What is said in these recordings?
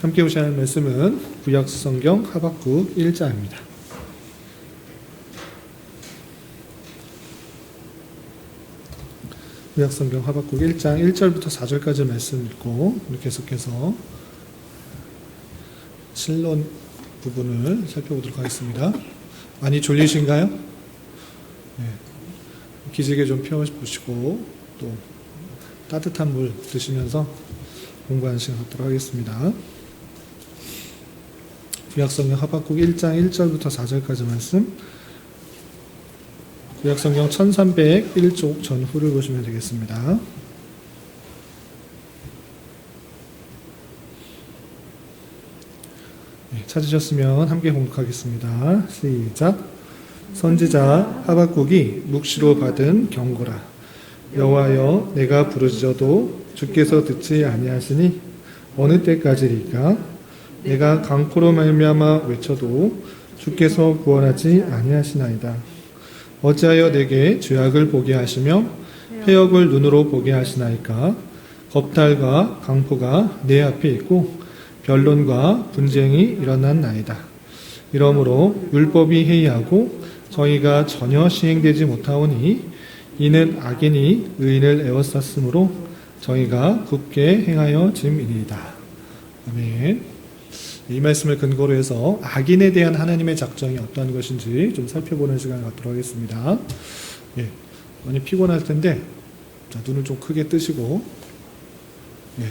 함께 보셔야 할 말씀은 구약성경 하박국 1장입니다. 구약성경 하박국 1장 1절부터 4절까지 말씀 읽고 계속해서 신론 부분을 살펴보도록 하겠습니다. 많이 졸리신가요? 네. 기지개 좀 펴보시고 또 따뜻한 물 드시면서 공부하는 시간 갖도록 하겠습니다. 구약성경 하박국 1장 1절부터 4절까지 말씀, 구약성경 1301쪽 전후를 보시면 되겠습니다. 네, 찾으셨으면 함께 공독하겠습니다. 시작. 선지자 하박국이 묵시로 받은 경고라. 여호와여, 내가 부르짖어도 주께서 듣지 아니하시니 어느 때까지리까? 내가 강포로 말미암아 외쳐도 주께서 구원하지 아니하시나이다. 어찌하여 내게 죄악을 보게 하시며 패역을 눈으로 보게 하시나이까? 겁탈과 강포가 내 앞에 있고 변론과 분쟁이 일어났나이다. 이러므로 율법이 해이하고 정의가 전혀 시행되지 못하오니 이는 악인이 의인을 에워쌌으므로 정의가 굳게 행하여 짐이니이다. 아멘. 이 말씀을 근거로 해서 악인에 대한 하나님의 작정이 어떠한 것인지 좀 살펴보는 시간을 갖도록 하겠습니다. 예, 많이 피곤할 텐데 자, 눈을 좀 크게 뜨시고 예.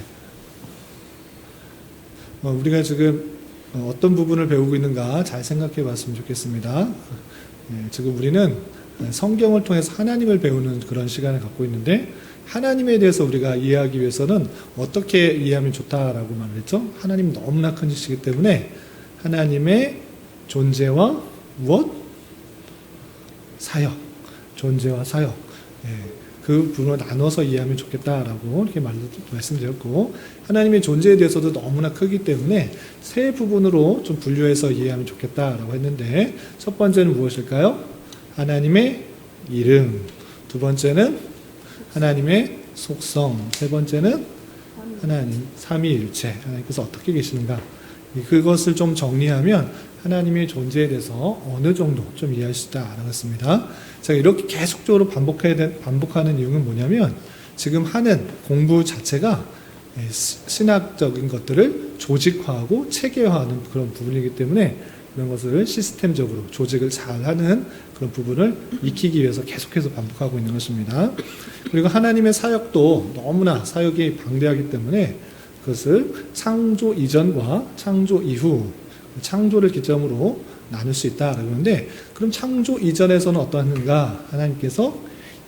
우리가 지금 어떤 부분을 배우고 있는가 잘 생각해 봤으면 좋겠습니다. 예, 지금 우리는 성경을 통해서 하나님을 배우는 그런 시간을 갖고 있는데, 하나님에 대해서 우리가 이해하기 위해서는 어떻게 이해하면 좋다라고 말을 했죠? 하나님 너무나 큰 이시기 때문에 하나님의 존재와 무엇? 사역. 존재와 사역. 예, 그 부분을 나눠서 이해하면 좋겠다라고 이렇게 말씀드렸고, 하나님의 존재에 대해서도 너무나 크기 때문에 세 부분으로 좀 분류해서 이해하면 좋겠다라고 했는데, 첫 번째는 무엇일까요? 하나님의 이름, 두 번째는 하나님의 속성, 세 번째는 하나님 삼위일체, 하나님께서 어떻게 계시는가, 그것을 좀 정리하면 하나님의 존재에 대해서 어느 정도 좀 이해할 수 있다라고 했습니다. 제가 이렇게 계속적으로 반복하는 이유는 뭐냐면, 지금 하는 공부 자체가 신학적인 것들을 조직화하고 체계화하는 그런 부분이기 때문에 이런 것을 시스템적으로 조직을 잘하는 그런 부분을 익히기 위해서 계속해서 반복하고 있는 것입니다. 그리고 하나님의 사역도 너무나 사역이 방대하기 때문에 그것을 창조 이전과 창조 이후, 창조를 기점으로 나눌 수 있다라고 하는데, 그럼 창조 이전에서는 어떠한가? 하나님께서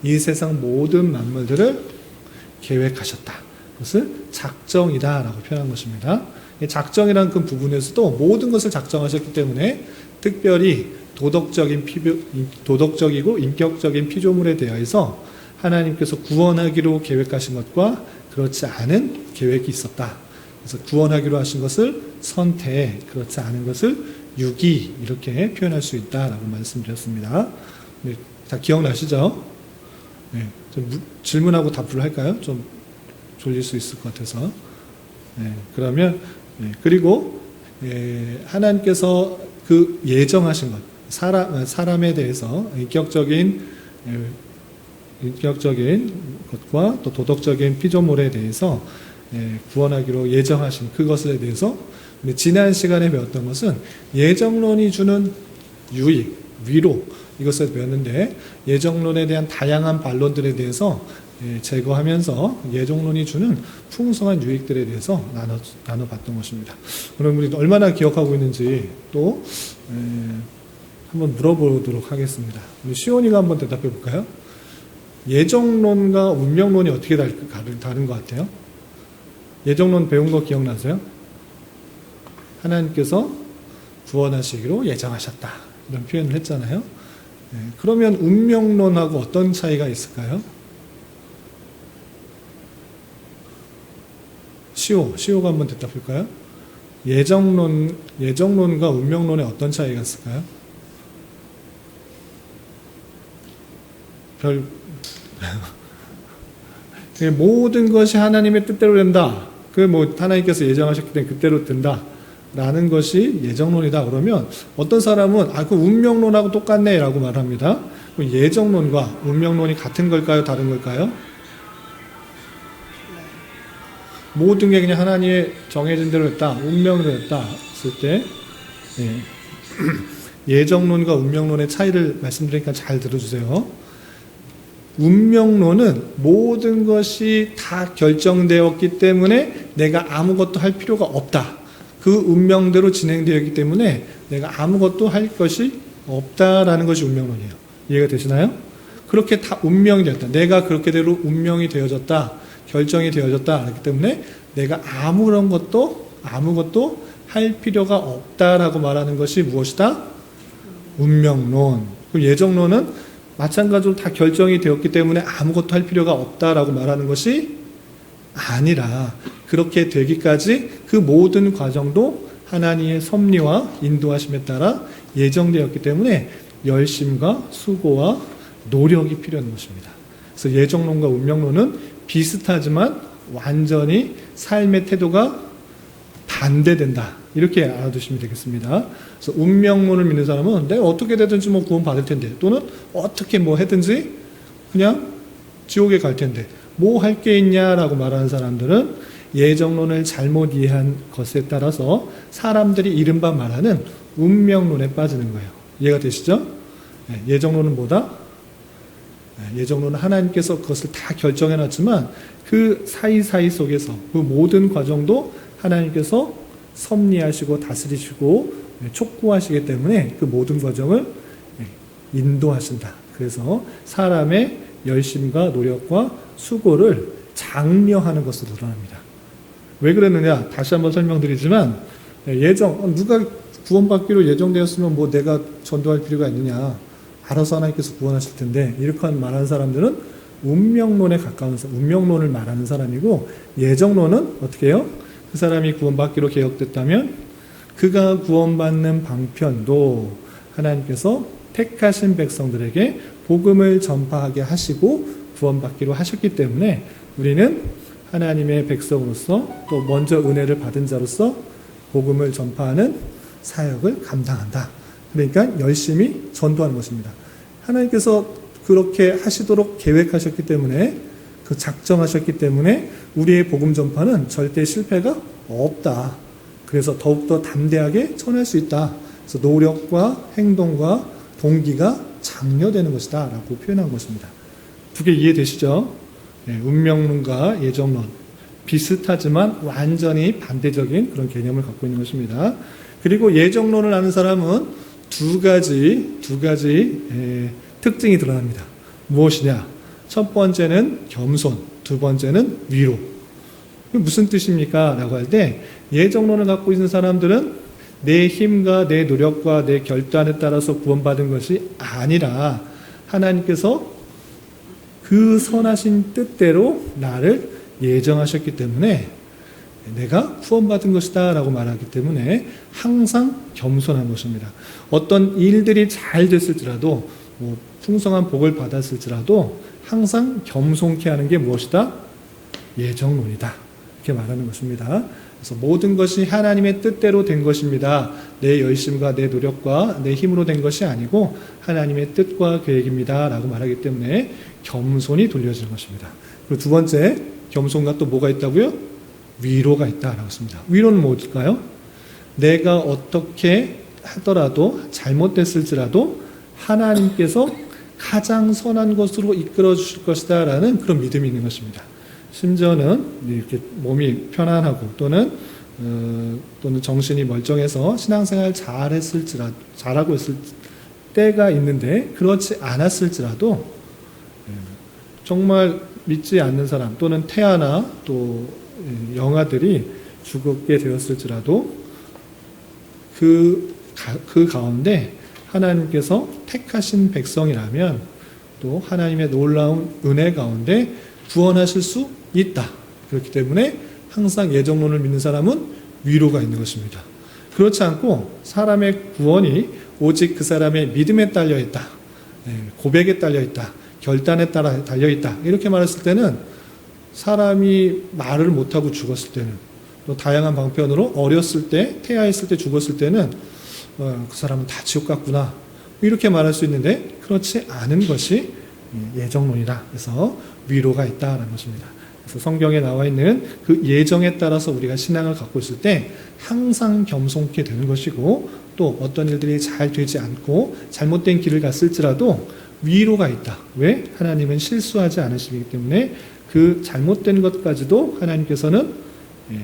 이 세상 모든 만물들을 계획하셨다. 그것을 작정이다라고 표현한 것입니다. 작정이라는 그 부분에서도 모든 것을 작정하셨기 때문에 특별히 도덕적이고 인격적인 피조물에 대해서 하나님께서 구원하기로 계획하신 것과 그렇지 않은 계획이 있었다. 그래서 구원하기로 하신 것을 선택, 그렇지 않은 것을 유기, 이렇게 표현할 수 있다라고 말씀드렸습니다. 네, 다 기억나시죠? 네, 좀 질문하고 답을 할까요? 좀 졸릴 수 있을 것 같아서. 네, 그러면 그리고 하나님께서 그 예정하신 것, 사람에 대해서 인격적인 것과 또 도덕적인 피조물에 대해서 구원하기로 예정하신 그것에 대해서 지난 시간에 배웠던 것은 예정론이 주는 유익, 위로, 이것을 배웠는데, 예정론에 대한 다양한 반론들에 대해서 제거하면서 예정론이 주는 풍성한 유익들에 대해서 나눠봤던 것입니다. 그럼 우리 얼마나 기억하고 있는지 또 한번 물어보도록 하겠습니다. 우리 시온이가 한번 대답해 볼까요? 예정론과 운명론이 어떻게 다른 것 같아요? 예정론 배운 거 기억나세요? 하나님께서 구원하시기로 예정하셨다, 이런 표현을 했잖아요. 그러면 운명론하고 어떤 차이가 있을까요? 시오가 한번 대답할까요? 예정론과 운명론에 어떤 차이가 있을까요? 모든 것이 하나님의 뜻대로 된다. 그 뭐 하나님께서 예정하셨기 때문에 그때로 된다. 라는 것이 예정론이다. 그러면 어떤 사람은 그 운명론하고 똑같네 라고 말합니다. 예정론과 운명론이 같은 걸까요? 다른 걸까요? 모든 게 그냥 하나님의 정해진 대로 했다. 운명대로 했다. 했을 때 예정론과 운명론의 차이를 말씀드리니까 잘 들어주세요. 운명론은 모든 것이 다 결정되었기 때문에 내가 아무것도 할 필요가 없다. 그 운명대로 진행되어 있기 때문에 내가 아무것도 할 것이 없다라는 것이 운명론이에요. 이해가 되시나요? 그렇게 다 운명이 되었다. 내가 그렇게대로 운명이 되어졌다. 결정이 되어졌다. 그렇기 때문에 내가 아무것도 할 필요가 없다라고 말하는 것이 무엇이다? 운명론. 예정론은 마찬가지로 다 결정이 되었기 때문에 아무것도 할 필요가 없다라고 말하는 것이 아니라 그렇게 되기까지 그 모든 과정도 하나님의 섭리와 인도하심에 따라 예정되었기 때문에 열심과 수고와 노력이 필요한 것입니다. 그래서 예정론과 운명론은 비슷하지만 완전히 삶의 태도가 반대된다. 이렇게 알아두시면 되겠습니다. 그래서 운명론을 믿는 사람은 내가 어떻게 되든지 뭐 구원 받을 텐데, 또는 어떻게 뭐 하든지 그냥 지옥에 갈 텐데 뭐 할 게 있냐라고 말하는 사람들은 예정론을 잘못 이해한 것에 따라서 사람들이 이른바 말하는 운명론에 빠지는 거예요. 이해가 되시죠? 예정론은 뭐다? 예정론은 하나님께서 그것을 다 결정해놨지만 그 사이사이 속에서 그 모든 과정도 하나님께서 섭리하시고 다스리시고 촉구하시기 때문에 그 모든 과정을 인도하신다. 그래서 사람의 열심과 노력과 수고를 장려하는 것으로 드러납니다. 왜 그랬느냐? 다시 한번 설명드리지만 누가 구원받기로 예정되었으면 뭐 내가 전도할 필요가 있느냐? 알아서 하나님께서 구원하실 텐데 이렇게 말하는 사람들은 운명론에 가까운 운명론을 말하는 사람이고 예정론은 어떻게 해요? 그 사람이 구원받기로 계획됐다면 그가 구원받는 방편도 하나님께서 택하신 백성들에게 복음을 전파하게 하시고 구원받기로 하셨기 때문에 우리는 하나님의 백성으로서 또 먼저 은혜를 받은 자로서 복음을 전파하는 사역을 감당한다. 그러니까 열심히 전도하는 것입니다. 하나님께서 그렇게 하시도록 계획하셨기 때문에 그 작정하셨기 때문에 우리의 복음 전파는 절대 실패가 없다. 그래서 더욱더 담대하게 전할 수 있다. 그래서 노력과 행동과 동기가 장려되는 것이다 라고 표현한 것입니다. 두 개 이해되시죠? 운명론과 예정론 비슷하지만 완전히 반대적인 그런 개념을 갖고 있는 것입니다. 그리고 예정론을 아는 사람은 두 가지 특징이 드러납니다. 무엇이냐? 첫 번째는 겸손, 두 번째는 위로. 무슨 뜻입니까? 라고 할 때 예정론을 갖고 있는 사람들은 내 힘과 내 노력과 내 결단에 따라서 구원받은 것이 아니라 하나님께서 그 선하신 뜻대로 나를 예정하셨기 때문에 내가 구원받은 것이다 라고 말하기 때문에 항상 겸손한 것입니다. 어떤 일들이 잘 됐을지라도 뭐 풍성한 복을 받았을지라도 항상 겸손케 하는 게 무엇이다? 예정론이다. 이렇게 말하는 것입니다. 그래서 모든 것이 하나님의 뜻대로 된 것입니다. 내 열심과 내 노력과 내 힘으로 된 것이 아니고 하나님의 뜻과 계획입니다. 라고 말하기 때문에 겸손이 돌려지는 것입니다. 그리고 두 번째, 겸손과 또 뭐가 있다고요? 위로가 있다라고 했습니다. 위로는 뭘까요? 내가 어떻게 하더라도 잘못됐을지라도 하나님께서 가장 선한 것으로 이끌어 주실 것이다 라는 그런 믿음이 있는 것입니다. 심지어는 이렇게 몸이 편안하고 또는 정신이 멀쩡해서 신앙생활 잘하고 있을 때가 있는데 그렇지 않았을지라도 정말 믿지 않는 사람 또는 태아나 또 영아들이 죽게 되었을지라도 그 가운데 하나님께서 택하신 백성이라면 또 하나님의 놀라운 은혜 가운데 구원하실 수 있다. 그렇기 때문에 항상 예정론을 믿는 사람은 위로가 있는 것입니다. 그렇지 않고 사람의 구원이 오직 그 사람의 믿음에 달려있다. 고백에 달려있다. 결단에 따라 달려있다. 이렇게 말했을 때는 사람이 말을 못하고 죽었을 때는, 또 다양한 방편으로 어렸을 때, 태아했을 때 죽었을 때는 그 사람은 다 지옥 갔구나 이렇게 말할 수 있는데, 그렇지 않은 것이 예정론이다. 그래서 위로가 있다라는 것입니다. 그래서 성경에 나와 있는 그 예정에 따라서 우리가 신앙을 갖고 있을 때 항상 겸손케 되는 것이고, 또 어떤 일들이 잘 되지 않고 잘못된 길을 갔을지라도 위로가 있다. 왜? 하나님은 실수하지 않으시기 때문에 그 잘못된 것까지도 하나님께서는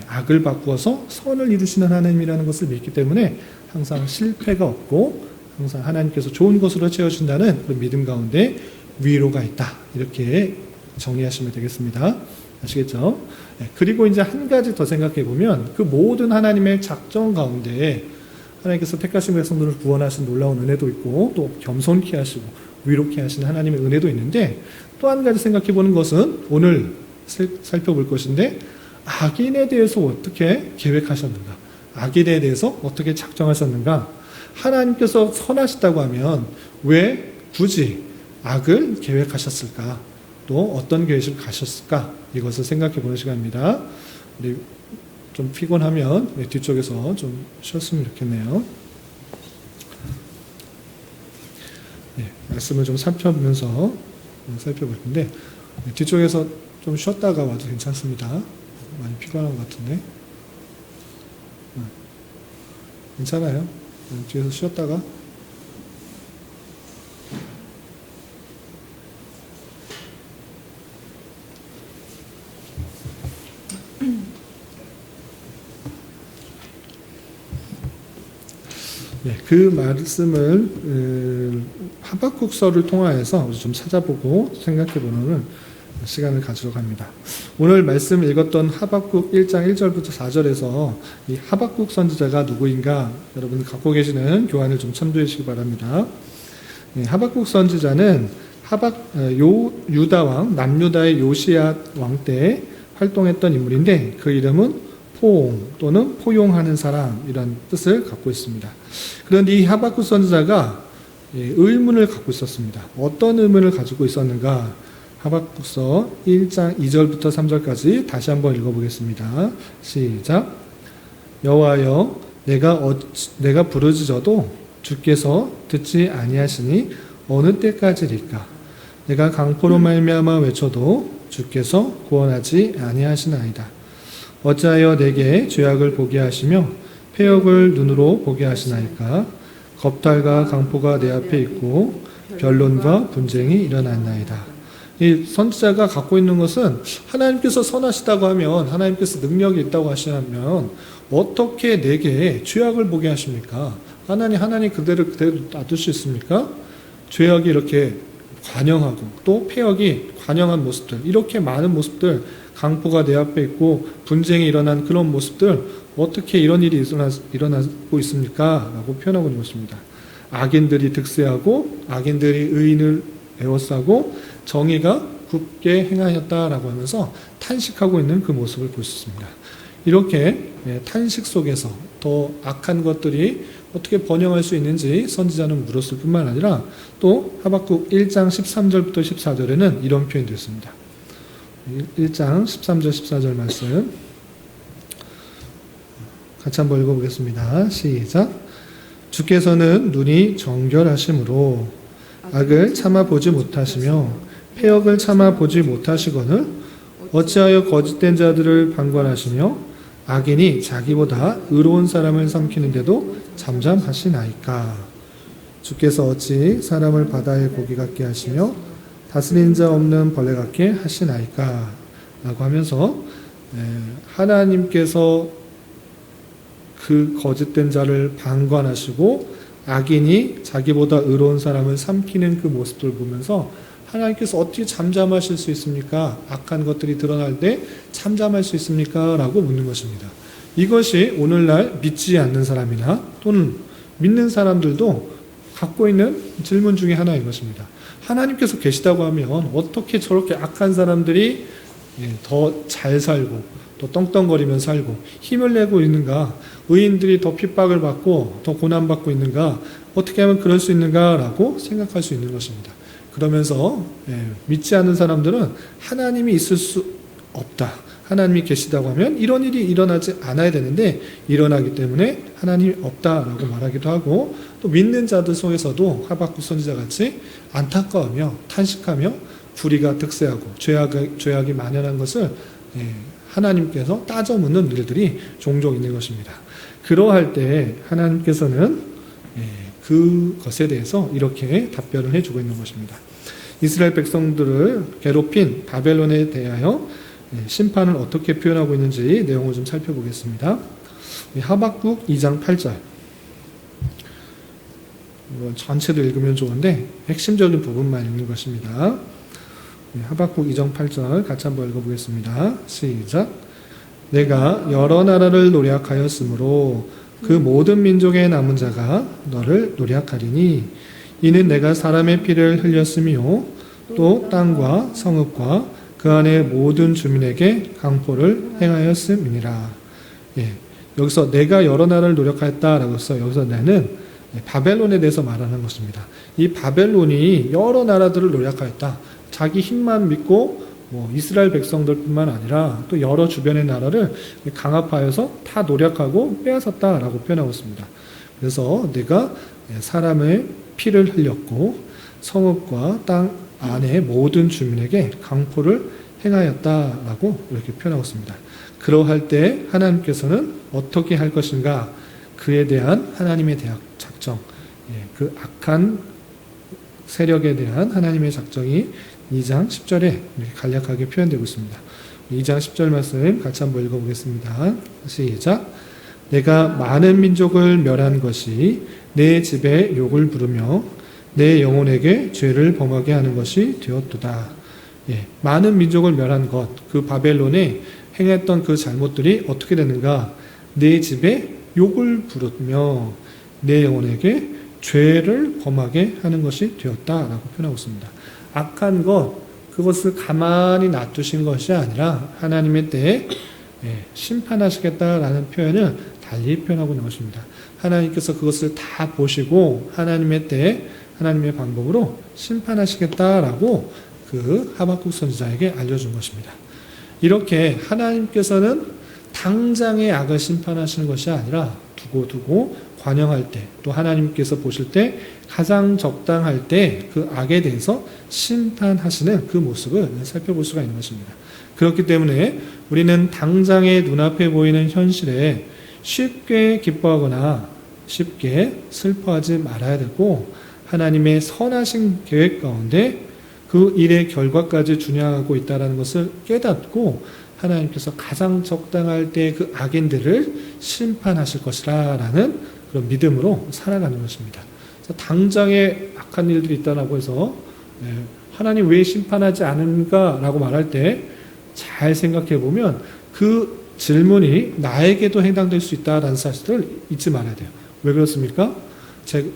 악을 바꾸어서 선을 이루시는 하나님이라는 것을 믿기 때문에 항상 실패가 없고 항상 하나님께서 좋은 것으로 채워준다는 그 믿음 가운데 위로가 있다. 이렇게 정리하시면 되겠습니다. 아시겠죠? 그리고 이제 한 가지 더 생각해 보면, 그 모든 하나님의 작정 가운데 하나님께서 택하신 백성들을 구원하신 놀라운 은혜도 있고, 또 겸손케 하시고 위롭게 하시는 하나님의 은혜도 있는데, 또 한 가지 생각해 보는 것은 오늘 살펴볼 것인데, 악인에 대해서 어떻게 계획하셨는가, 악인에 대해서 어떻게 작정하셨는가. 하나님께서 선하시다고 하면 왜 굳이 악을 계획하셨을까, 또 어떤 계획을 가셨을까, 이것을 생각해 보는 시간입니다. 우리 좀 피곤하면 뒤쪽에서 좀 쉬었으면 좋겠네요. 말씀을 좀 살펴보면서 살펴볼 텐데, 뒤쪽에서 좀 쉬었다가 와도 괜찮습니다. 많이 피곤한 것 같은데. 괜찮아요. 뒤에서 쉬었다가. 그 말씀을 하박국서를 통하여서 좀 찾아보고 생각해보는 시간을 가지러 갑니다. 오늘 말씀 읽었던 하박국 1장 1절부터 4절에서 이 하박국 선지자가 누구인가 여러분 갖고 계시는 교환을 좀 참조해 주시기 바랍니다. 하박국 선지자는 유다 왕, 남유다의 요시야 왕 때 활동했던 인물인데, 그 이름은 포옹 또는 포용하는 사람이라는 뜻을 갖고 있습니다. 그런데 이 하박국 선지자가 의문을 갖고 있었습니다. 어떤 의문을 가지고 있었는가? 하박국서 1장 2절부터 3절까지 다시 한번 읽어보겠습니다. 시작. 여호와여, 내가 부르짖어도 주께서 듣지 아니하시니 어느 때까지리까? 내가 강포로 말미암아 외쳐도 주께서 구원하지 아니하시나이다. 어찌하여 내게 죄악을 보게 하시며 폐역을 눈으로 보게 하시나이까? 겁탈과 강포가 내 앞에 있고 변론과 분쟁이 일어났나이다. 이 선지자가 갖고 있는 것은, 하나님께서 선하시다고 하면, 하나님께서 능력이 있다고 하시면 어떻게 내게 죄악을 보게 하십니까? 하나님 그대로 놔둘 수 있습니까? 죄악이 이렇게 관영하고 또 폐역이 관영한 모습들, 이렇게 많은 모습들, 강포가 내 앞에 있고 분쟁이 일어난 그런 모습들, 어떻게 이런 일이 일어나고 있습니까? 라고 표현하고 있는 것입니다. 악인들이 득세하고 악인들이 의인을 에워싸고 정의가 굳게 행하였다라고 하면서 탄식하고 있는 그 모습을 볼 수 있습니다. 이렇게 탄식 속에서 더 악한 것들이 어떻게 번영할 수 있는지 선지자는 물었을 뿐만 아니라, 또 하박국 1장 13절부터 14절에는 이런 표현도 있습니다. 1장 13절 14절 말씀 같이 한번 읽어보겠습니다. 시작. 주께서는 눈이 정결하심으로 악을 참아보지 못하시며 폐역을 참아보지 못하시거늘 어찌하여 거짓된 자들을 방관하시며 악인이 자기보다 의로운 사람을 삼키는데도 잠잠하시나이까? 주께서 어찌 사람을 바다의 고기 같게 하시며 다스린 자 없는 벌레 같게 하시나이까? 라고 하면서 하나님께서 그 거짓된 자를 방관하시고 악인이 자기보다 의로운 사람을 삼키는 그 모습들을 보면서, 하나님께서 어떻게 잠잠하실 수 있습니까? 악한 것들이 드러날 때 잠잠할 수 있습니까? 라고 묻는 것입니다. 이것이 오늘날 믿지 않는 사람이나 또는 믿는 사람들도 갖고 있는 질문 중에 하나인 것입니다. 하나님께서 계시다고 하면 어떻게 저렇게 악한 사람들이 더 잘 살고 또 떵떵거리면서 살고 힘을 내고 있는가? 의인들이 더 핍박을 받고 더 고난받고 있는가? 어떻게 하면 그럴 수 있는가라고 생각할 수 있는 것입니다. 그러면서 믿지 않는 사람들은 하나님이 있을 수 없다. 하나님이 계시다고 하면 이런 일이 일어나지 않아야 되는데 일어나기 때문에 하나님이 없다라고 말하기도 하고, 또 믿는 자들 속에서도 하박국 선지자 같이 안타까우며 탄식하며 불의가 득세하고 죄악이 만연한 것을 하나님께서 따져 묻는 일들이 종종 있는 것입니다. 그러할 때 하나님께서는 그것에 대해서 이렇게 답변을 해주고 있는 것입니다. 이스라엘 백성들을 괴롭힌 바벨론에 대하여 심판을 어떻게 표현하고 있는지 내용을 좀 살펴보겠습니다. 하박국 2장 8절. 전체도 읽으면 좋은데 핵심적인 부분만 읽는 것입니다. 하박국 2장 8절 같이 한번 읽어보겠습니다. 시작. 내가 여러 나라를 노략하였으므로 그 모든 민족의 남은 자가 너를 노략하리니 이는 내가 사람의 피를 흘렸으며 또 땅과 성읍과 그 안에 모든 주민에게 강포를 행하였음이니라. 여기서 내가 여러 나라를 노력하였다라고 해서 여기서 나는 바벨론에 대해서 말하는 것입니다. 이 바벨론이 여러 나라들을 노력하였다. 자기 힘만 믿고 이스라엘 백성들뿐만 아니라 또 여러 주변의 나라를 강압하여서 다 노력하고 빼앗았다라고 표현하고 있습니다. 그래서 내가 사람의 피를 흘렸고 성읍과 땅 안에 모든 주민에게 강포를 행하였다라고 이렇게 표현하고 있습니다. 그러할 때 하나님께서는 어떻게 할 것인가, 그에 대한 하나님의 작정, 그 악한 세력에 대한 하나님의 작정이 2장 10절에 이렇게 간략하게 표현되고 있습니다. 2장 10절 말씀 같이 한번 읽어보겠습니다. 시작. 내가 많은 민족을 멸한 것이 내 집에 욕을 부르며 내 영혼에게 죄를 범하게 하는 것이 되었도다. 많은 민족을 멸한 것, 그 바벨론에 행했던 그 잘못들이 어떻게 되는가? 내 집에 욕을 부르며 내 영혼에게 죄를 범하게 하는 것이 되었다라고 표현하고 있습니다. 악한 것, 그것을 가만히 놔두신 것이 아니라 하나님의 때에 심판하시겠다라는 표현을 달리 표현하고 있는 것입니다. 하나님께서 그것을 다 보시고 하나님의 때에 하나님의 방법으로 심판하시겠다라고 그 하박국 선지자에게 알려준 것입니다. 이렇게 하나님께서는 당장의 악을 심판하시는 것이 아니라 두고 관영할 때, 또 하나님께서 보실 때 가장 적당할 때 그 악에 대해서 심판하시는 그 모습을 살펴볼 수가 있는 것입니다. 그렇기 때문에 우리는 당장의 눈앞에 보이는 현실에 쉽게 기뻐하거나 쉽게 슬퍼하지 말아야 되고, 하나님의 선하신 계획 가운데 그 일의 결과까지 준행하고 있다는 것을 깨닫고 하나님께서 가장 적당할 때 그 악인들을 심판하실 것이라는 그런 믿음으로 살아가는 것입니다. 그래서 당장에 악한 일들이 있다고 해서 하나님 왜 심판하지 않은가라고 말할 때 잘 생각해 보면 그 질문이 나에게도 해당될 수 있다는 사실을 잊지 말아야 돼요. 왜 그렇습니까?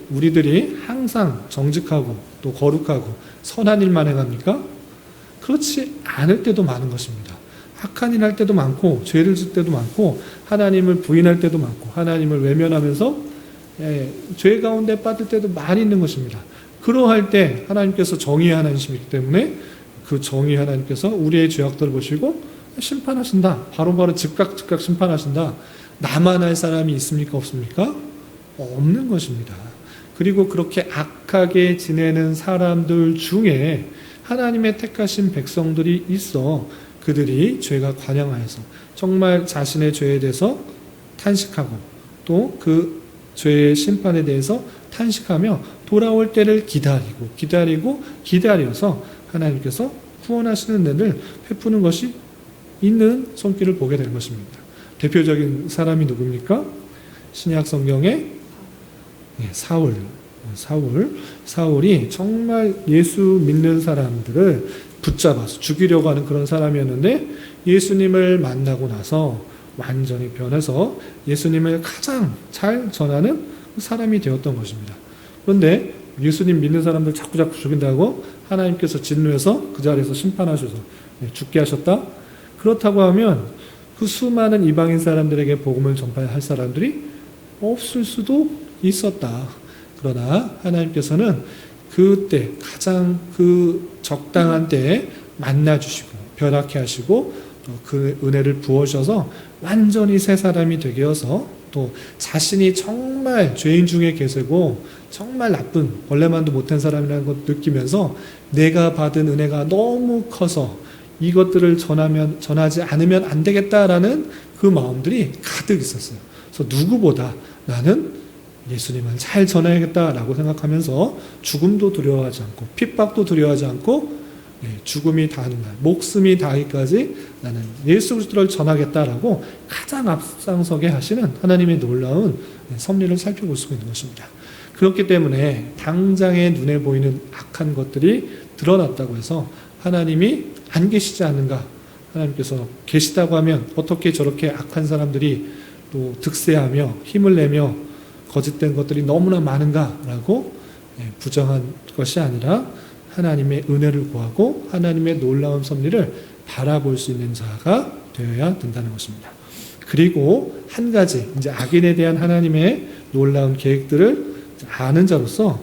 우리들이 항상 정직하고 또 거룩하고 선한 일만 행합니까? 그렇지 않을 때도 많은 것입니다. 악한 일 할 때도 많고 죄를 질 때도 많고 하나님을 부인할 때도 많고 하나님을 외면하면서 죄 가운데 빠질 때도 많이 있는 것입니다. 그러할 때 하나님께서 정의의 하나님이시기 때문에 그 정의의 하나님께서 우리의 죄악들을 보시고 심판하신다. 바로바로 즉각 심판하신다. 나만 할 사람이 있습니까? 없습니까? 없는 것입니다. 그리고 그렇게 악하게 지내는 사람들 중에 하나님의 택하신 백성들이 있어 그들이 죄가 관영하여서 정말 자신의 죄에 대해서 탄식하고 또 그 죄의 심판에 대해서 탄식하며 돌아올 때를 기다려서 하나님께서 구원하시는 일을 베푸는 것이 있는 손길을 보게 될 것입니다. 대표적인 사람이 누굽니까? 신약 성경에 사울이 정말 예수 믿는 사람들을 붙잡아서 죽이려고 하는 그런 사람이었는데 예수님을 만나고 나서 완전히 변해서 예수님을 가장 잘 전하는 사람이 되었던 것입니다. 그런데 예수님 믿는 사람들 자꾸 죽인다고 하나님께서 진노해서 그 자리에서 심판하셔서 죽게 하셨다? 그렇다고 하면 그 수많은 이방인 사람들에게 복음을 전파할 사람들이 없을 수도 있었다. 그러나 하나님께서는 그때 가장 그 적당한 때에 만나주시고 변화케 하시고 그 은혜를 부어주셔서 완전히 새 사람이 되게 해서 또 자신이 정말 죄인 중에 계세고 정말 나쁜 벌레만도 못한 사람이라는 걸 느끼면서 내가 받은 은혜가 너무 커서 이것들을 전하지 않으면 안 되겠다라는 그 마음들이 가득 있었어요. 그래서 누구보다 나는 예수님을 잘 전해야겠다라고 생각하면서 죽음도 두려워하지 않고 핍박도 두려워하지 않고 죽음이 다하는 날, 목숨이 다하기까지 나는 예수 그리스도를 전하겠다라고 가장 앞장서게 하시는 하나님의 놀라운 섭리를 살펴볼 수가 있는 것입니다. 그렇기 때문에 당장의 눈에 보이는 악한 것들이 드러났다고 해서 하나님이 안 계시지 않는가? 하나님께서 계시다고 하면 어떻게 저렇게 악한 사람들이 또 득세하며 힘을 내며 거짓된 것들이 너무나 많은가라고 부정한 것이 아니라 하나님의 은혜를 구하고 하나님의 놀라운 섭리를 바라볼 수 있는 자가 되어야 된다는 것입니다. 그리고 한 가지 이제 악인에 대한 하나님의 놀라운 계획들을 아는 자로서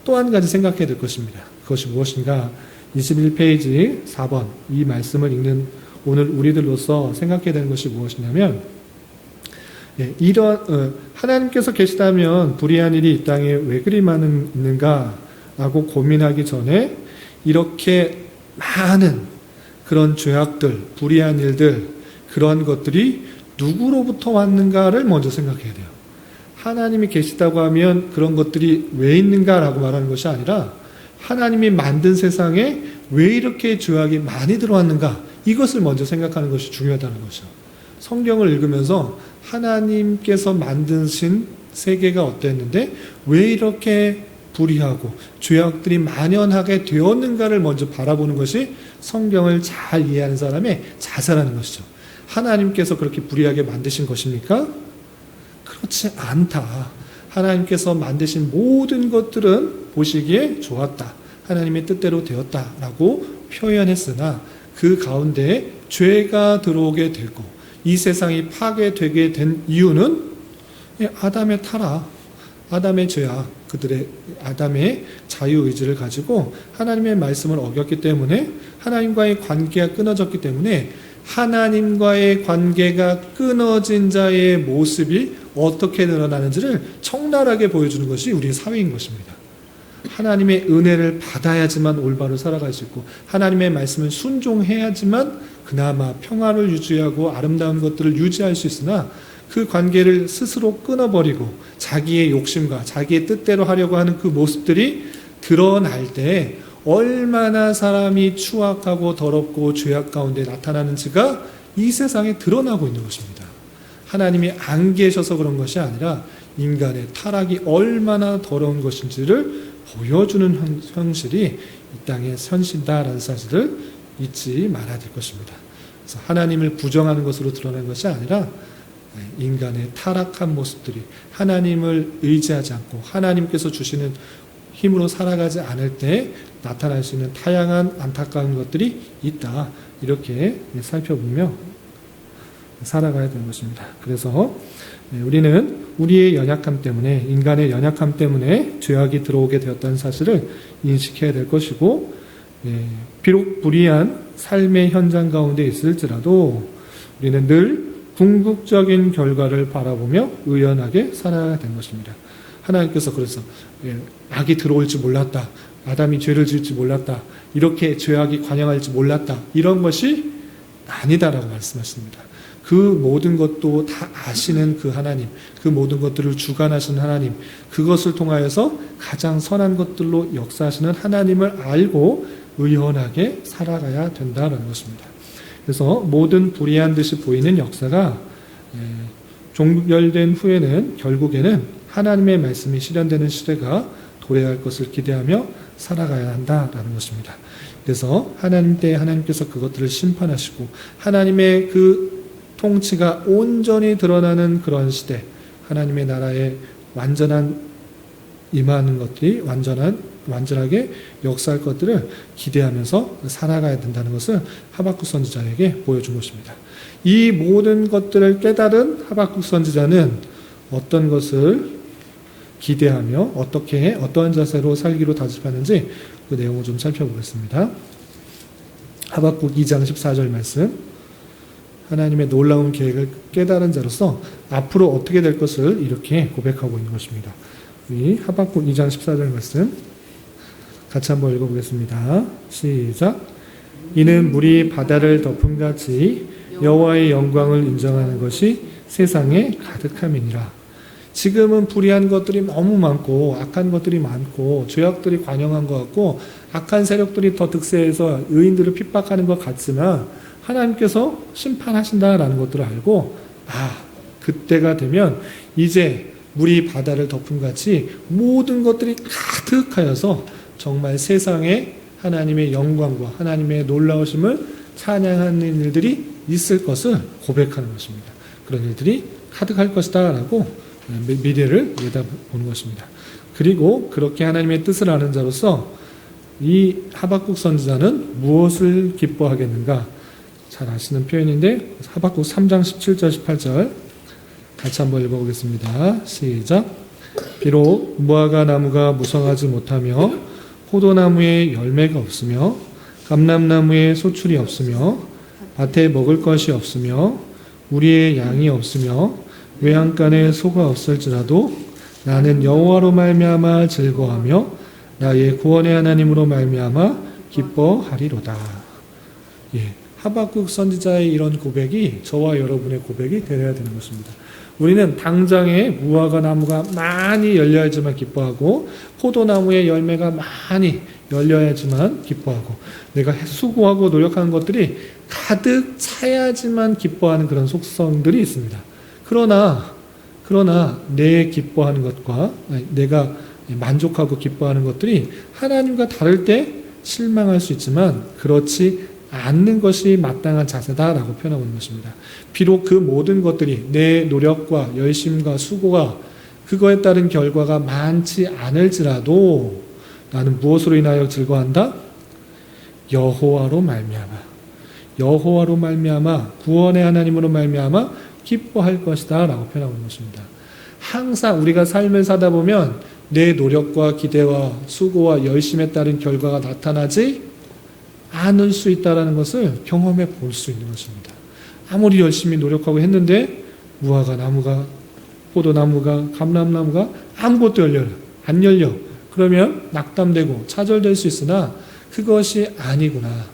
또 한 가지 생각해야 될 것입니다. 그것이 무엇인가? 21페이지 4번 이 말씀을 읽는 오늘 우리들로서 생각해야 되는 것이 무엇이냐면 이런 하나님께서 계시다면 불의한 일이 이 땅에 왜 그리 많은가 라고 고민하기 전에 이렇게 많은 그런 죄악들, 불의한 일들, 그런 것들이 누구로부터 왔는가를 먼저 생각해야 돼요. 하나님이 계시다고 하면 그런 것들이 왜 있는가라고 말하는 것이 아니라 하나님이 만든 세상에 왜 이렇게 죄악이 많이 들어왔는가, 이것을 먼저 생각하는 것이 중요하다는 것이죠. 성경을 읽으면서 하나님께서 만드신 세계가 어땠는데 왜 이렇게 불의하고 죄악들이 만연하게 되었는가를 먼저 바라보는 것이 성경을 잘 이해하는 사람의 자세라는 것이죠. 하나님께서 그렇게 불의하게 만드신 것입니까? 그렇지 않다. 하나님께서 만드신 모든 것들은 보시기에 좋았다. 하나님의 뜻대로 되었다라고 표현했으나 그 가운데 죄가 들어오게 되고 이 세상이 파괴되게 된 이유는 아담의 타락, 아담의 죄악, 그들의 아담의 자유의지를 가지고 하나님의 말씀을 어겼기 때문에 하나님과의 관계가 끊어졌기 때문에 하나님과의 관계가 끊어진 자의 모습이 어떻게 드러나는지를 적나라하게 보여주는 것이 우리의 사회인 것입니다. 하나님의 은혜를 받아야지만 올바로 살아갈 수 있고 하나님의 말씀을 순종해야지만 그나마 평화를 유지하고 아름다운 것들을 유지할 수 있으나 그 관계를 스스로 끊어버리고 자기의 욕심과 자기의 뜻대로 하려고 하는 그 모습들이 드러날 때 얼마나 사람이 추악하고 더럽고 죄악 가운데 나타나는지가 이 세상에 드러나고 있는 것입니다. 하나님이 안 계셔서 그런 것이 아니라 인간의 타락이 얼마나 더러운 것인지를 보여주는 현실이 이 땅에 현실이다라는 사실을 잊지 말아야 될 것입니다. 그래서 하나님을 부정하는 것으로 드러난 것이 아니라 인간의 타락한 모습들이 살아가지 의지하지 않고 하나님께서 주시는 힘으로 살아가지 않을 때 나타날 수 있는 다양한 안타까운 것들이 있다. 이렇게 살펴보며 살아가야 되는 것입니다. 그래서 우리는 우리의 연약함 때문에, 인간의 연약함 때문에 죄악이 들어오게 되었다는 사실을 인식해야 될 것이고, 비록 불의한 삶의 현장 가운데 있을지라도 우리는 늘 궁극적인 결과를 바라보며 의연하게 살아야 되는 것입니다. 하나님께서 그래서 악이 들어올지 몰랐다, 아담이 죄를 지을지 몰랐다, 이렇게 죄악이 관영할지 몰랐다, 이런 것이 아니다라고 말씀하십니다. 그 모든 것도 다 아시는 그 하나님, 그 모든 것들을 주관하시는 하나님, 그것을 통하여서 가장 선한 것들로 역사하시는 하나님을 알고 의연하게 살아가야 된다는 것입니다. 그래서 모든 불의한 듯이 보이는 역사가 종결된 후에는 결국에는 하나님의 말씀이 실현되는 시대가 도래할 것을 기대하며 살아가야 한다라는 것입니다. 그래서 하나님 때에 하나님께서 그것들을 심판하시고 하나님의 그 통치가 온전히 드러나는 그런 시대, 하나님의 나라에 완전한 임하는 것들이 완전하게 역사할 것들을 기대하면서 살아가야 된다는 것을 하박국 선지자에게 보여준 것입니다. 이 모든 것들을 깨달은 하박국 선지자는 어떤 것을 기대하며 어떠한 자세로 살기로 다짐하는지 그 내용을 좀 살펴보겠습니다. 하박국 2장 14절 말씀 하나님의 놀라운 계획을 깨달은 자로서 앞으로 어떻게 될 것을 이렇게 고백하고 있는 것입니다. 우리 하박국 2장 14절 말씀 같이 한번 읽어보겠습니다. 시작. 이는 물이 바다를 덮음같이 여호와의 영광을 인정하는 것이 세상에 가득함이니라. 지금은 불의한 것들이 너무 많고 악한 것들이 많고 죄악들이 관영한 것 같고 악한 세력들이 더 득세해서 의인들을 핍박하는 것 같으나 하나님께서 심판하신다라는 것들을 알고 그때가 되면 이제 물이 바다를 덮음같이 모든 것들이 가득하여서 정말 세상에 하나님의 영광과 하나님의 놀라우심을 찬양하는 일들이 있을 것을 고백하는 것입니다. 그런 일들이 가득할 것이다 라고 미래를 내다보는 것입니다. 그리고 그렇게 하나님의 뜻을 아는 자로서 이 하박국 선지자는 무엇을 기뻐하겠는가? 잘 아시는 표현인데 하박국 3장 17절 18절 같이 한번 읽어보겠습니다. 시작. 비록 무화과 나무가 무성하지 못하며 포도나무에 열매가 없으며 감람나무에 소출이 없으며 밭에 먹을 것이 없으며 우리의 양이 없으며 외양간에 소가 없을지라도 나는 여호와로 말미암아 즐거워하며 나의 구원의 하나님으로 말미암아 기뻐하리로다. 하박국 선지자의 이런 고백이 저와 여러분의 고백이 되어야 되는 것입니다. 우리는 당장에 무화과 나무가 많이 열려야지만 기뻐하고 포도나무에 열매가 많이 열려야지만 기뻐하고 내가 수고하고 노력하는 것들이 가득 차야지만 기뻐하는 그런 속성들이 있습니다. 그러나 내 기뻐하는 것과 내가 만족하고 기뻐하는 것들이 하나님과 다를 때 실망할 수 있지만 그렇지 않는 것이 마땅한 자세다라고 표현하고 있는 것입니다. 비록 그 모든 것들이 내 노력과 열심과 수고가 그거에 따른 결과가 많지 않을지라도 나는 무엇으로 인하여 즐거워한다? 여호와로 말미암아 구원의 하나님으로 말미암아 기뻐할 것이다 라고 표현하고 있는 것입니다. 항상 우리가 삶을 사다 보면 내 노력과 기대와 수고와 열심에 따른 결과가 나타나지 않을 수 있다는 것을 경험해 볼 수 있는 것입니다. 아무리 열심히 노력하고 했는데 무화과 나무가 포도나무가 감람나무가 아무것도 안 열려. 그러면 낙담되고 좌절될 수 있으나 그것이 아니구나.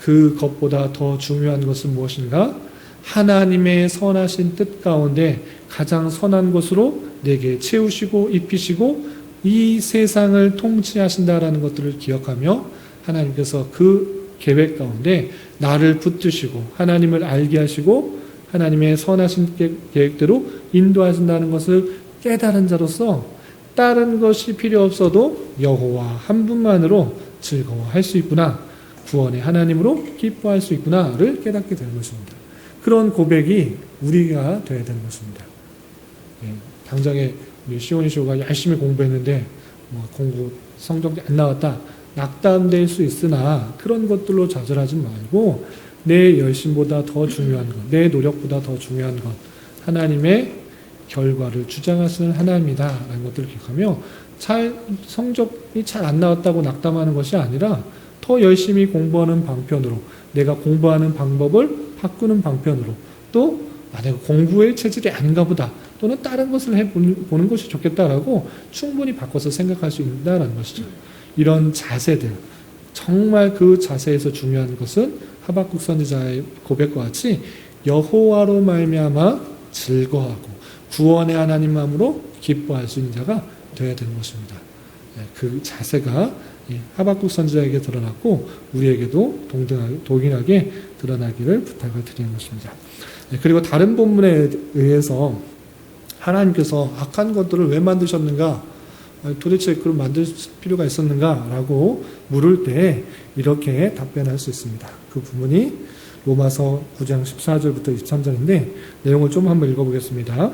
그것보다 더 중요한 것은 무엇인가? 하나님의 선하신 뜻 가운데 가장 선한 것으로 내게 채우시고 입히시고 이 세상을 통치하신다라는 것들을 기억하며 하나님께서 그 계획 가운데 나를 붙드시고 하나님을 알게 하시고 하나님의 선하신 계획대로 인도하신다는 것을 깨달은 자로서 다른 것이 필요 없어도 여호와 한 분만으로 즐거워할 수 있구나. 구원의 하나님으로 기뻐할 수 있구나를 깨닫게 되는 것입니다. 그런 고백이 우리가 되어야 되는 것입니다. 당장에 우리 시온이 쇼가 열심히 공부했는데 공부 성적이 안 나왔다. 낙담될 수 있으나 그런 것들로 좌절하지 말고 내 열심보다 더 중요한 것, 내 노력보다 더 중요한 것, 하나님의 결과를 주장하시는 하나님이다 라는 것들을 기억하며 성적이 잘 안 나왔다고 낙담하는 것이 아니라 더 열심히 공부하는 방편으로 내가 공부하는 방법을 바꾸는 방편으로 또 내가 공부의 체질이 아닌가 보다 또는 다른 것을 해보는 것이 좋겠다라고 충분히 바꿔서 생각할 수 있다는 것이죠. 이런 자세들, 정말 그 자세에서 중요한 것은 하박국 선지자의 고백과 같이 여호와로 말미암아 즐거워하고 구원의 하나님 마음으로 기뻐할 수 있는 자가 되어야 되는 것입니다. 그 자세가 하박국 선지자에게 드러났고 우리에게도 동일하게 드러나기를 부탁을 드리는 것입니다. 그리고 다른 본문에 의해서 하나님께서 악한 것들을 왜 만드셨는가? 도대체 그걸 만들 필요가 있었는가? 라고 물을 때 이렇게 답변할 수 있습니다. 그 부분이 로마서 9장 14절부터 23절인데 내용을 좀 한번 읽어보겠습니다.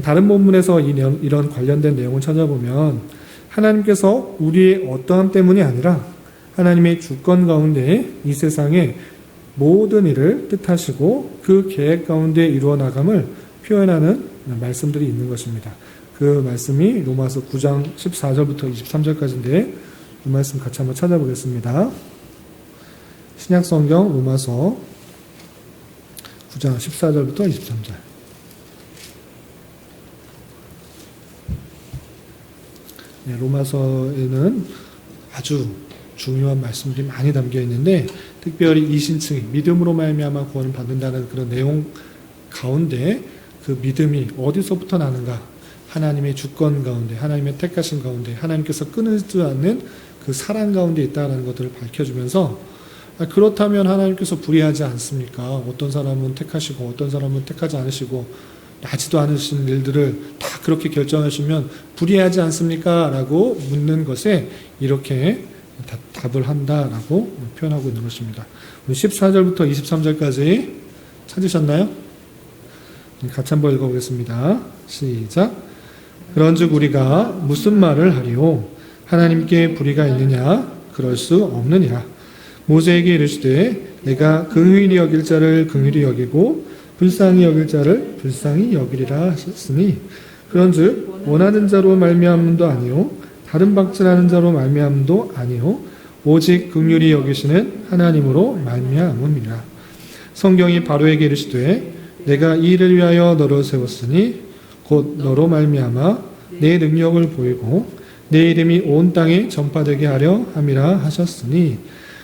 다른 본문에서 이런 관련된 내용을 찾아보면 하나님께서 우리의 어떠함 때문이 아니라 하나님의 주권 가운데 이 세상의 모든 일을 뜻하시고 그 계획 가운데 이루어 나감을 표현하는 말씀들이 있는 것입니다. 그 말씀이 로마서 9장 14절부터 23절까지인데 이 말씀 같이 한번 찾아보겠습니다. 신약성경 로마서 9장 14절부터 23절. 네, 로마서에는 아주 중요한 말씀들이 많이 담겨 있는데 특별히 이신층이 믿음으로 말미암아 구원을 받는다는 그런 내용 가운데 그 믿음이 어디서부터 나는가? 하나님의 주권 가운데, 하나님의 택하신 가운데, 하나님께서 끊이지 않는 그 사랑 가운데 있다는 것들을 밝혀주면서 그렇다면 하나님께서 불의하지 않습니까? 어떤 사람은 택하시고 어떤 사람은 택하지 않으시고 나지도 않으신 일들을 다 그렇게 결정하시면 불의하지 않습니까? 라고 묻는 것에 이렇게 답을 한다라고 표현하고 있는 것입니다. 14절부터 23절까지 찾으셨나요? 같이 한번 읽어보겠습니다. 시작. 그런즉 우리가 무슨 말을 하리요? 하나님께 불의가 있느냐? 그럴 수 없느니라. 모세에게 이르시되 내가 긍휼히 여길 자를 긍휼히 여기고 불쌍히 여길 자를 불쌍히 여기리라 하셨으니 그런즉 원하는 자로 말미암음도 아니요 다른 방치하는 자로 말미암음도 아니요 오직 긍휼히 여기시는 하나님으로 말미암음이라. 성경이 바로에게 이르시되 내가 이 일을 위하여 너를 세웠으니 곧 너로 말미암아 내 능력을 보이고 내 이름이 온 땅에 전파되게 하려 함이라 하셨으니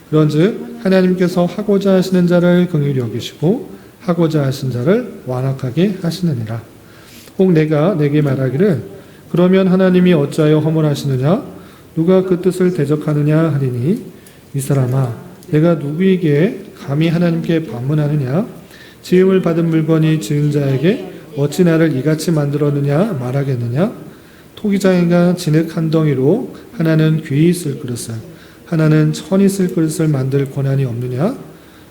그런즉 하나님께서 하고자 하시는 자를 긍휼히 여기시고 하고자 하신 자를 완악하게 하시느니라. 혹 내가 내게 말하기를 그러면 하나님이 어찌하여 허물하시느냐? 누가 그 뜻을 대적하느냐 하리니 이 사람아 내가 누구에게 감히 하나님께 반문하느냐? 지음을 받은 물건이 지은 자에게 어찌 나를 이같이 만들었느냐 말하겠느냐? 토기장이가 진흙 한 덩이로 하나는 귀히 쓸 그릇을 하나는 천이 쓸 그릇을 만들 권한이 없느냐?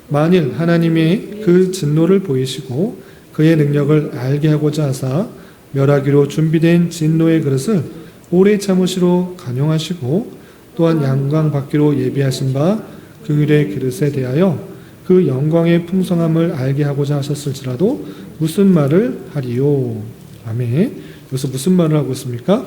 만일 하나님이 그 진노를 보이시고 그의 능력을 알게 하고자 하사 멸하기로 준비된 진노의 그릇을 오래 참으시로 간용하시고 또한 영광 받기로 예비하신 바 긍휼의 그릇에 대하여 그 영광의 풍성함을 알게 하고자 하셨을지라도 무슨 말을 하리요? 아멘. 여기서 무슨 말을 하고 있습니까?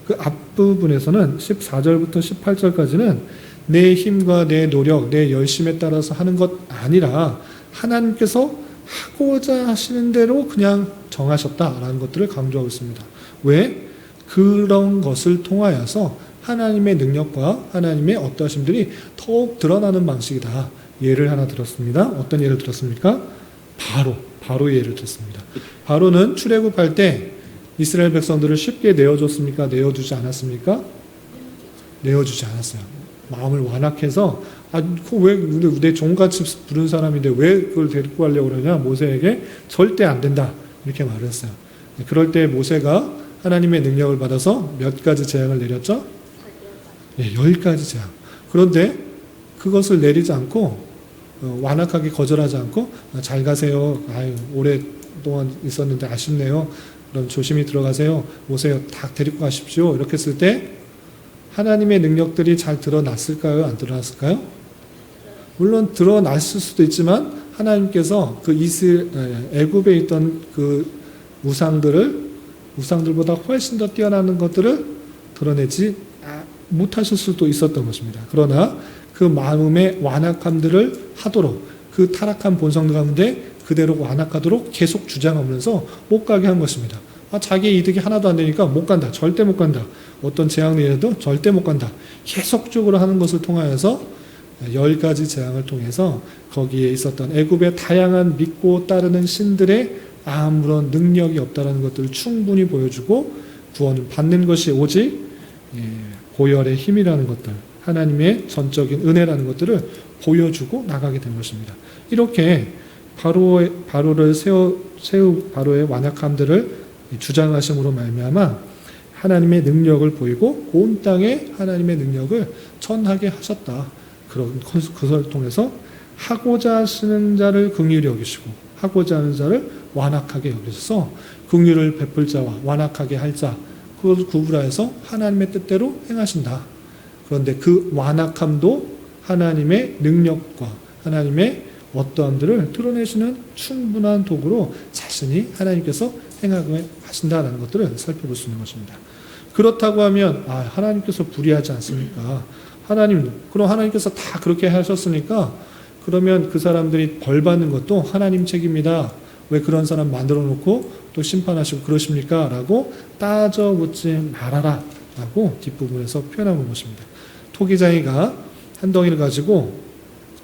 그 앞부분에서는 14절부터 18절까지는 내 힘과 내 노력, 내 열심에 따라서 하는 것 아니라 하나님께서 하고자 하시는 대로 그냥 정하셨다라는 것들을 강조하고 있습니다. 왜? 그런 것을 통하여서 하나님의 능력과 하나님의 어떠하심들이 더욱 드러나는 방식이다. 예를 하나 들었습니다. 어떤 예를 들었습니까? 바로의 예를 들었습니다. 바로는 출애굽할 때 이스라엘 백성들을 쉽게 내어줬습니까? 내어주지 않았습니까? 내어주지 않았어요. 마음을 완악해서 왜 내 종같이 부른 사람인데 왜 그걸 데리고 가려고 그러냐? 모세에게 절대 안 된다. 이렇게 말을 했어요. 그럴 때 모세가 하나님의 능력을 받아서 몇 가지 재앙을 내렸죠? 10가지 재앙. 그런데 그것을 내리지 않고 완악하게 거절하지 않고 잘 가세요. 오랫동안 있었는데 아쉽네요. 그럼 조심히 들어가세요. 오세요. 다 데리고 가십시오. 이렇게 했을 때 하나님의 능력들이 잘 드러났을까요? 안 드러났을까요? 물론 드러났을 수도 있지만 하나님께서 그 애굽에 있던 그 우상들보다 훨씬 더 뛰어나는 것들을 드러내지 못하실 수도 있었던 것입니다. 그러나 그 마음의 완악함들을 하도록 그 타락한 본성 가운데 그대로 완악하도록 계속 주장하면서 못 가게 한 것입니다. 자기 이득이 하나도 안 되니까 못 간다. 절대 못 간다. 어떤 재앙을 내려도 절대 못 간다. 계속적으로 하는 것을 통하여서 10가지 재앙을 통해서 거기에 있었던 애굽의 다양한 믿고 따르는 신들의 아무런 능력이 없다는 것들을 충분히 보여주고 구원을 받는 것이 오직 보혈의 힘이라는 것들, 하나님의 전적인 은혜라는 것들을 보여주고 나가게 된 것입니다. 이렇게 바로의 완악함들을 주장하심으로 말미암아 하나님의 능력을 보이고 온 땅에 하나님의 능력을 전하게 하셨다. 그런 것을 통해서 하고자 하시는 자를 긍휼히 여기시고 하고자 하는 자를 완악하게 여기셔서 긍휼을 베풀 자와 완악하게 할 자, 그것을 구분하여서 하나님의 뜻대로 행하신다. 그런데 그 완악함도 하나님의 능력과 하나님의 어떠함들을 드러내시는 충분한 도구로 자신이 하나님께서 행하게 하신다는 것들을 살펴볼 수 있는 것입니다. 그렇다고 하면 하나님께서 불의하지 않습니까? 그럼 하나님께서 다 그렇게 하셨으니까 그러면 그 사람들이 벌 받는 것도 하나님 책임이다. 왜 그런 사람 만들어 놓고 또 심판하시고 그러십니까? 라고 따져 묻지 말아라. 라고 뒷부분에서 표현하고 것입니다. 토기장이가 한 덩이를 가지고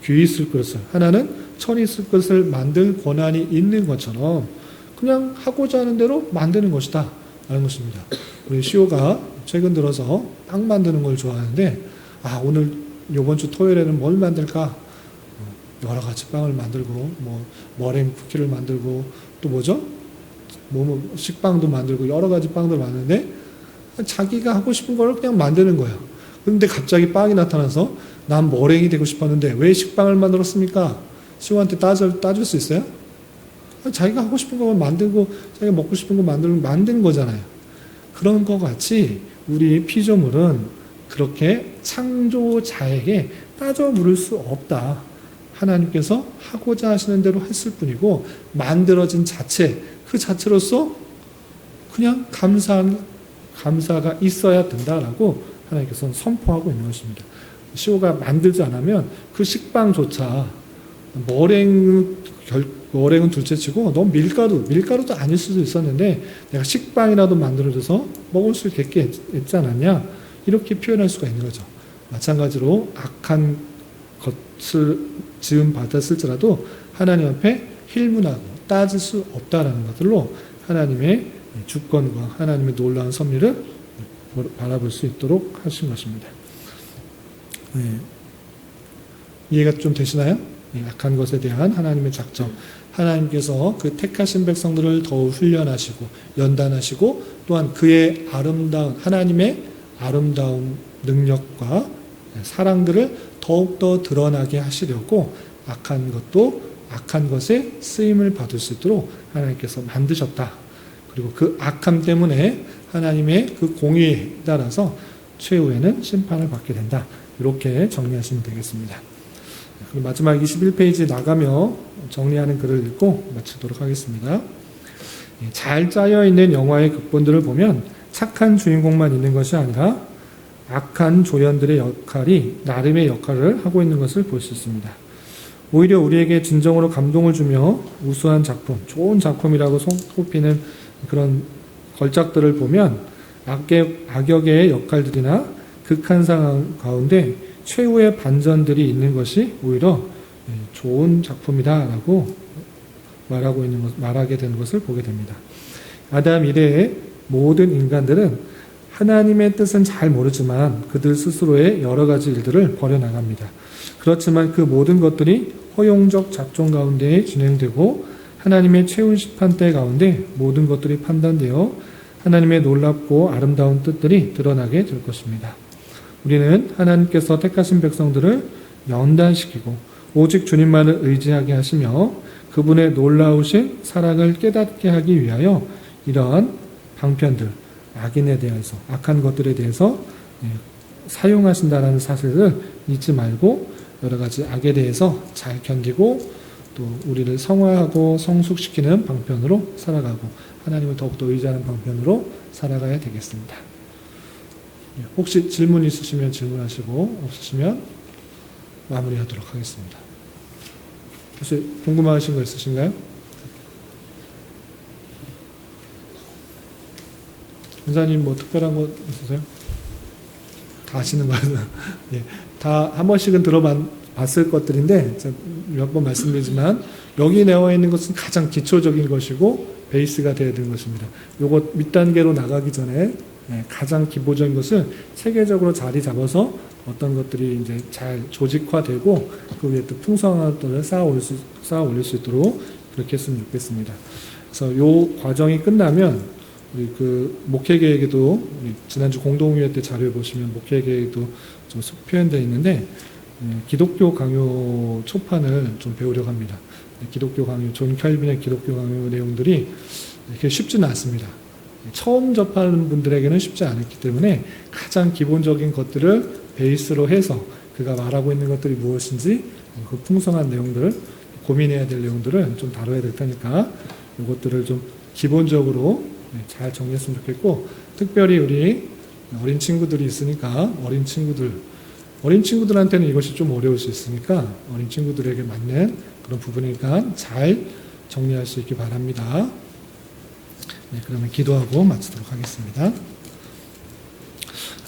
귀 있을 것을, 하나는 천이 있을 것을 만들 권한이 있는 것처럼 그냥 하고자 하는 대로 만드는 것이다. 라는 것입니다. 우리 시호가 최근 들어서 빵 만드는 걸 좋아하는데, 오늘 요번 주 토요일에는 뭘 만들까? 여러 가지 빵을 만들고, 머랭 쿠키를 만들고, 또 뭐죠? 식빵도 만들고, 여러 가지 빵들 만드는데, 자기가 하고 싶은 걸 그냥 만드는 거예요. 그런데 갑자기 빵이 나타나서, 난 머랭이 되고 싶었는데, 왜 식빵을 만들었습니까? 시호한테 따질 수 있어요? 자기가 하고 싶은 거 만들고, 자기가 먹고 싶은 거 만든 거잖아요. 그런 것 같이, 우리 피조물은 그렇게 창조자에게 따져 물을 수 없다. 하나님께서 하고자 하시는 대로 했을 뿐이고 만들어진 자체, 그 자체로서 그냥 감사가 있어야 된다라고 하나님께서는 선포하고 있는 것입니다. 시호가 만들지 않으면 그 식빵조차 머랭은 둘째치고 너무 밀가루도 아닐 수도 있었는데 내가 식빵이라도 만들어줘서 먹을 수 있게 했지 않았냐, 이렇게 표현할 수가 있는 거죠. 마찬가지로 악한 것을 지음 받았을지라도 하나님 앞에 힐문하고 따질 수 없다라는 것들로 하나님의 주권과 하나님의 놀라운 섭리를 바라볼 수 있도록 하신 것입니다. 이해가 좀 되시나요? 악한 것에 대한 하나님의 작정, 하나님께서 그 택하신 백성들을 더욱 훈련하시고 연단하시고 또한 그의 하나님의 아름다운 능력과 사랑들을 더욱더 드러나게 하시려고 악한 것에 쓰임을 받을 수 있도록 하나님께서 만드셨다. 그리고 그 악함 때문에 하나님의 그 공의에 따라서 최후에는 심판을 받게 된다. 이렇게 정리하시면 되겠습니다. 그럼 마지막 21페이지에 나가며 정리하는 글을 읽고 마치도록 하겠습니다. 잘 짜여있는 영화의 극본들을 보면 착한 주인공만 있는 것이 아니라 악한 조연들의 역할이 나름의 역할을 하고 있는 것을 볼 수 있습니다. 오히려 우리에게 진정으로 감동을 주며 우수한 작품, 좋은 작품이라고 손꼽히는 그런 걸작들을 보면 악역의 역할들이나 극한 상황 가운데 최후의 반전들이 있는 것이 오히려 좋은 작품이다라고 말하게 되는 것을 보게 됩니다. 아담 이래의 모든 인간들은 하나님의 뜻은 잘 모르지만 그들 스스로의 여러 가지 일들을 벌여나갑니다. 그렇지만 그 모든 것들이 허용적 작종 가운데 진행되고 하나님의 최후 심판대 가운데 모든 것들이 판단되어 하나님의 놀랍고 아름다운 뜻들이 드러나게 될 것입니다. 우리는 하나님께서 택하신 백성들을 연단시키고 오직 주님만을 의지하게 하시며 그분의 놀라우신 사랑을 깨닫게 하기 위하여 이러한 방편들, 악인에 대해서, 악한 것들에 대해서 사용하신다는 사실을 잊지 말고 여러 가지 악에 대해서 잘 견디고 또 우리를 성화하고 성숙시키는 방편으로 살아가고 하나님을 더욱더 의지하는 방편으로 살아가야 되겠습니다. 혹시 질문 있으시면 질문하시고 없으시면 마무리하도록 하겠습니다. 혹시 궁금하신 거 있으신가요? 원사님 뭐 특별한 거 있으세요? 다 아시는 거예요. 예, 다 한 번씩은 들어봤을 것들인데 몇 번 말씀드리지만 여기 나와 있는 것은 가장 기초적인 것이고 베이스가 되어야 되는 것입니다. 요거 밑단계로 나가기 전에 가장 기본적인 것을 체계적으로 자리 잡아서 어떤 것들이 이제 잘 조직화되고 그 위에 또 풍성한 것들을 쌓아 올릴 수 있도록 그렇게 했으면 좋겠습니다. 그래서 요 과정이 끝나면 우리 그 목회 계획에도 우리 지난주 공동회의 때 자료를 보시면 목회 계획도 좀 표현되어 있는데 기독교 강요 초판을 좀 배우려고 합니다. 기독교 강요, 존 켈빈의 기독교 강요 내용들이 이렇게 쉽지는 않습니다. 처음 접하는 분들에게는 쉽지 않았기 때문에 가장 기본적인 것들을 베이스로 해서 그가 말하고 있는 것들이 무엇인지 그 풍성한 내용들을 고민해야 될 내용들을 좀 다뤄야 될 테니까 이것들을 좀 기본적으로 잘 정리했으면 좋겠고 특별히 우리 어린 친구들이 있으니까 어린 친구들 어린 친구들한테는 이것이 좀 어려울 수 있으니까 어린 친구들에게 맞는 그런 부분이니까 잘 정리할 수 있기 바랍니다. 네, 그러면 기도하고 마치도록 하겠습니다.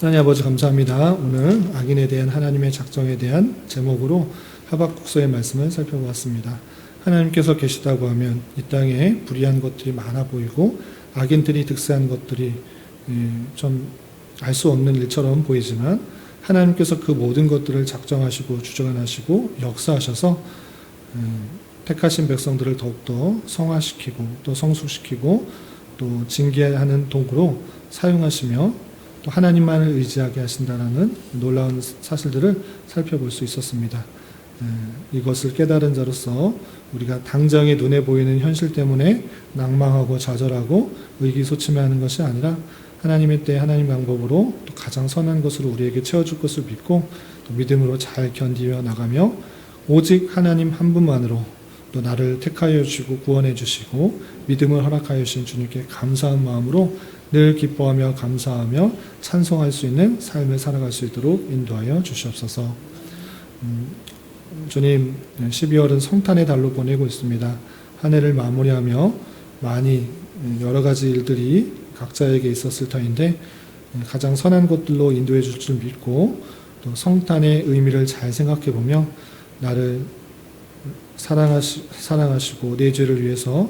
하나님 아버지 감사합니다. 오늘 악인에 대한 하나님의 작정에 대한 제목으로 하박국서의 말씀을 살펴보았습니다. 하나님께서 계시다고 하면 이 땅에 불의한 것들이 많아 보이고 악인들이 득세한 것들이 좀 알 수 없는 일처럼 보이지만 하나님께서 그 모든 것들을 작정하시고 주관하시고 역사하셔서 택하신 백성들을 더욱더 성화시키고 또 성숙시키고 또 징계하는 도구로 사용하시며 또 하나님만을 의지하게 하신다는 놀라운 사실들을 살펴볼 수 있었습니다. 이것을 깨달은 자로서 우리가 당장의 눈에 보이는 현실 때문에 낭망하고 좌절하고 의기소침해하는 것이 아니라 하나님의 때 하나님 방법으로 또 가장 선한 것으로 우리에게 채워줄 것을 믿고 또 믿음으로 잘 견디며 나가며 오직 하나님 한 분만으로 또 나를 택하여 주시고 구원해 주시고 믿음을 허락하여 주신 주님께 감사한 마음으로 늘 기뻐하며 감사하며 찬송할 수 있는 삶을 살아갈 수 있도록 인도하여 주시옵소서. 주님, 12월은 성탄의 달로 보내고 있습니다. 한 해를 마무리하며 많이 여러 가지 일들이 각자에게 있었을 터인데 가장 선한 것들로 인도해 줄 줄 믿고 또 성탄의 의미를 잘 생각해 보며 나를 사랑하시고 내 죄를 위해서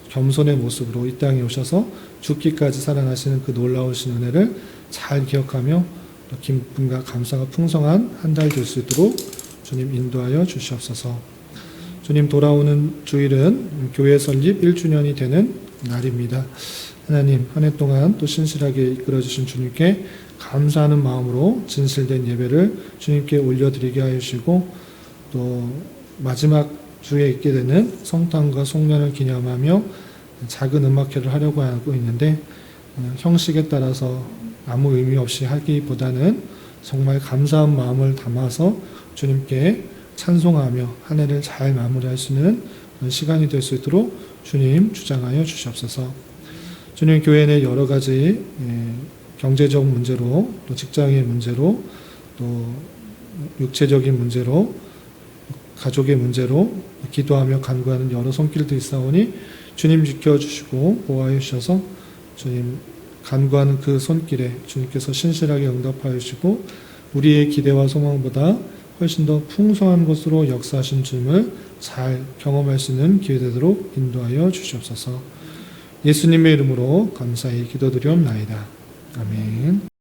겸손의 모습으로 이 땅에 오셔서 죽기까지 사랑하시는 그 놀라우신 은혜를 잘 기억하며 또 기쁨과 감사가 풍성한 한 달 될 수 있도록 주님 인도하여 주시옵소서. 주님, 돌아오는 주일은 교회 설립 1주년이 되는 날입니다. 하나님, 한 해 동안 또 신실하게 이끌어주신 주님께 감사하는 마음으로 진실된 예배를 주님께 올려드리게 하여 주시고 또 마지막 주에 있게 되는 성탄과 송년을 기념하며 작은 음악회를 하려고 하고 있는데 형식에 따라서 아무 의미 없이 하기보다는 정말 감사한 마음을 담아서 주님께 찬송하며 한 해를 잘 마무리할 수 있는 시간이 될 수 있도록 주님 주장하여 주시옵소서. 주님, 교회 내 여러 가지 경제적 문제로 또 직장의 문제로 또 육체적인 문제로 가족의 문제로 기도하며 간구하는 여러 손길들이 있사오니 주님 지켜주시고 보호하여 주셔서 주님 간구하는 그 손길에 주님께서 신실하게 응답하여 주시고 우리의 기대와 소망보다 훨씬 더 풍성한 것으로 역사하신 주님을 잘 경험할 수 있는 기회 되도록 인도하여 주시옵소서. 예수님의 이름으로 감사히 기도드리옵나이다. 아멘.